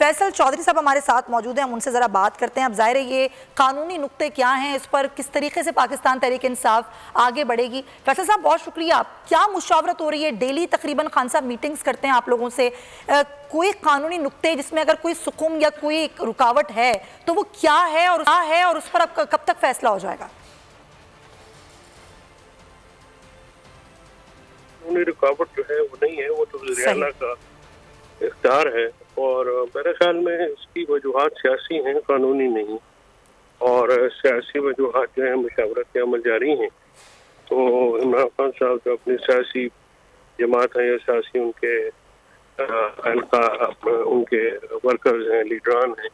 फैसल चौधरी साहब हमारे साथ मौजूद हैं, हम उनसे ज़रा बात करते हैं। अब ज़ाहिर है ये कानूनी नुक्ते क्या हैं, इस पर किस तरीके से पाकिस्तान तहरीक इंसाफ आगे बढ़ेगी। फैसल साहब बहुत शुक्रिया। क्या मुशावरत हो रही है? डेली तकरीबन खान साहब मीटिंग्स करते हैं आप लोगों से, कोई कानूनी नुक्ते जिसमें अगर कोई सुकुम या कोई रुकावट है तो वो क्या है और उस पर अब कब तक फैसला हो जाएगा? रुकावट जो है वो नहीं है, वो तो वज़ीर-ए-आला का इख्तियार है और मेरे ख्याल में इसकी वजूहात सियासी हैं, कानूनी नहीं। और सियासी वजूहात जो है मुशावरत के अमल जारी हैं। तो इमरान खान साहब जो अपनी सियासी जमात है या सियासी उनके उनके वर्कर्स हैं, लीडरान हैं,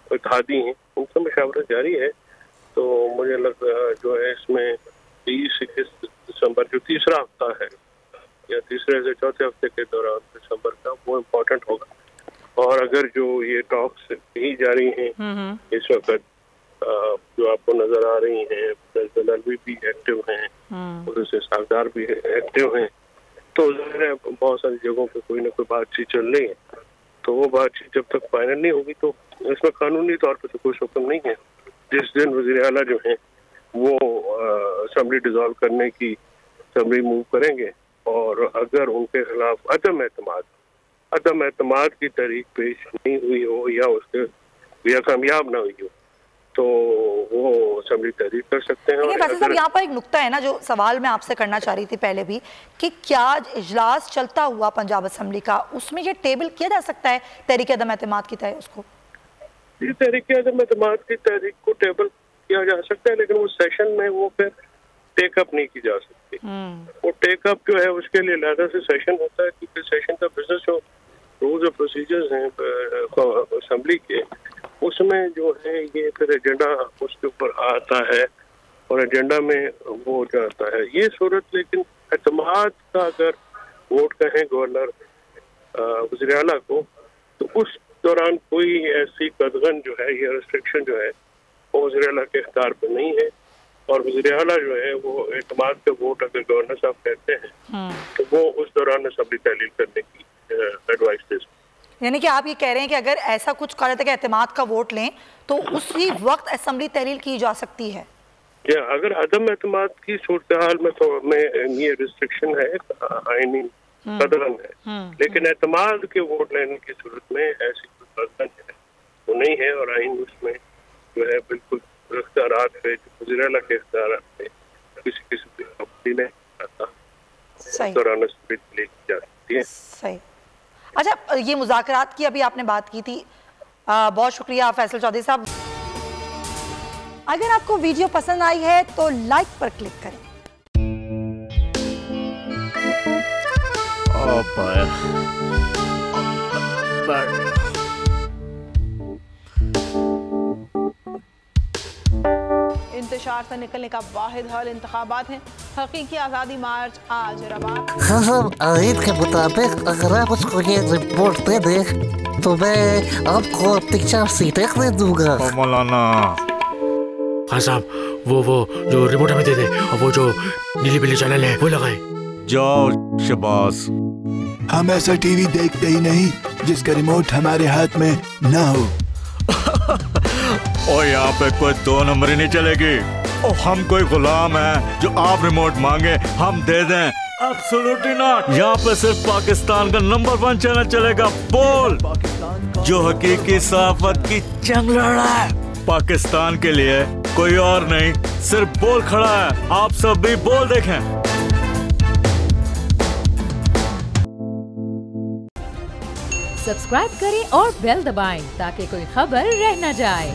इत्तेहादी हैं, उनसे मुशावरत जारी है। तो मुझे जो है इसमें 20-21 दिसंबर जो तीसरा हफ्ता है या तीसरे से चौथे हफ्ते के दौरान दिसंबर का, वो इम्पोर्टेंट होगा। और अगर जो ये टॉक्स ही जारी हैं इस वक्त जो आपको नजर आ रही हैं, प्रेसिडेंट अलवी भी एक्टिव हैं, उधर सागदार भी एक्टिव हैं, तो बहुत सारी जगहों पे कोई ना कोई बातचीत चल रही है। तो वो बातचीत जब तक फाइनल नहीं होगी तो इसमें कानूनी तौर पर तो कोई हुक्म नहीं है। जिस दिन वज़ीर-ए-आला जो है वो असेंबली डिसॉल्व करने की असेंबली मूव करेंगे और अगर उनके खिलाफ अदम एतमाद की तहरीक पेश नहीं हुई हो या उसके या कामयाब ना हुई हो तो वो असेंबली तहरीक कर सकते हैं। और यहाँ पर एक नुक्ता है ना जो सवाल मैं आपसे करना चाह रही थी पहले भी, कि क्या इजलास चलता हुआ पंजाब असेंबली का, उसमें ये टेबल किया जा सकता है तहरीक अदम एतमाद की तरह? उसको तहरीक अदम एतमाद की तहरीक को टेबल किया जा सकता है, लेकिन वो सेशन में वो फिर टेकअप नहीं की जा सकती। वो टेकअप जो है उसके लिए अलग से सेशन होता है, क्योंकि सेशन का बिजनेस जो रूल्स और प्रोसीजर्स हैं असेंबली के, उसमें जो है ये फिर एजेंडा उसके ऊपर आता है और एजेंडा में वो जाता है। ये सूरत, लेकिन एतमाद का अगर वोट कहें गवर्नर वज़ीर-ए-आला को, तो उस दौरान कोई ऐसी कदगन जो है या रिस्ट्रिक्शन जो है वो वज़ीर-ए-आला के इख्तियार पर नहीं है। और वज़ीर-ए-आला जो है वो एतमाद के वोट अगर गवर्नर साहब कहते हैं तो वो उस दौरान असेंबली तहलील करने की एडवाइस दे सकते हैं। यानी कि आप ये कह रहे हैं कि अगर ऐसा कुछ कहा जाता है कि एतमाद का वोट लें तो उसी वक्त असेंबली तहलील की जा सकती है? या अगर अदम एतमाद की सूरत हाल में तो ये रिस्ट्रिक्शन है, आईनी कदरन है, लेकिन एतमाद के वोट लेने की सूरत में ऐसी कोई कदरन है वो नहीं है। और आइन उसमें जो है बिल्कुल इख्तियारात पे वज़ीर-ए-आला के इख्तियारात पे किसी किस्म की आपत्ति नहीं आता, दौरान असेंबली तहलील की जा सकती है। सही। अच्छा, ये मुज़ाकरात की अभी आपने बात की थी, बहुत शुक्रिया फैसल चौधरी साहब। अगर आपको वीडियो पसंद आई है तो लाइक पर क्लिक करें। इंतशार से निकलने का वाहिद हल इंतखाबात हैं। हकीकी आज़ादी मार्च आज रवा। हाँ, आइन के मुताबिक अगर आप उसको ये रिपोर्ट दे दें तो मैं आपको अपनी 4 सीटें दे दूंगा। मौलाना खान साहब वो जो रिपोर्ट हमें दे दे और वो जो नीली पीली चैनल है वो लगाए। जाओ शबाज, हम ऐसा टीवी देखते ही नहीं जिसका रिमोट हमारे हाथ में ना हो। और यहाँ पे कोई 2 नंबरी नहीं चलेगी। और हम कोई गुलाम है जो आप रिमोट मांगे हम दे दें? Absolutely not. यहाँ पे सिर्फ पाकिस्तान का नंबर 1 चैनल चलेगा, बोल, जो हकीकी सहाफत की जंग लड़ रहा है पाकिस्तान के लिए, कोई और नहीं, सिर्फ बोल खड़ा है। आप सब भी बोल देखें। सब्सक्राइब करें और बेल दबाएं ताकि कोई खबर रह न जाए।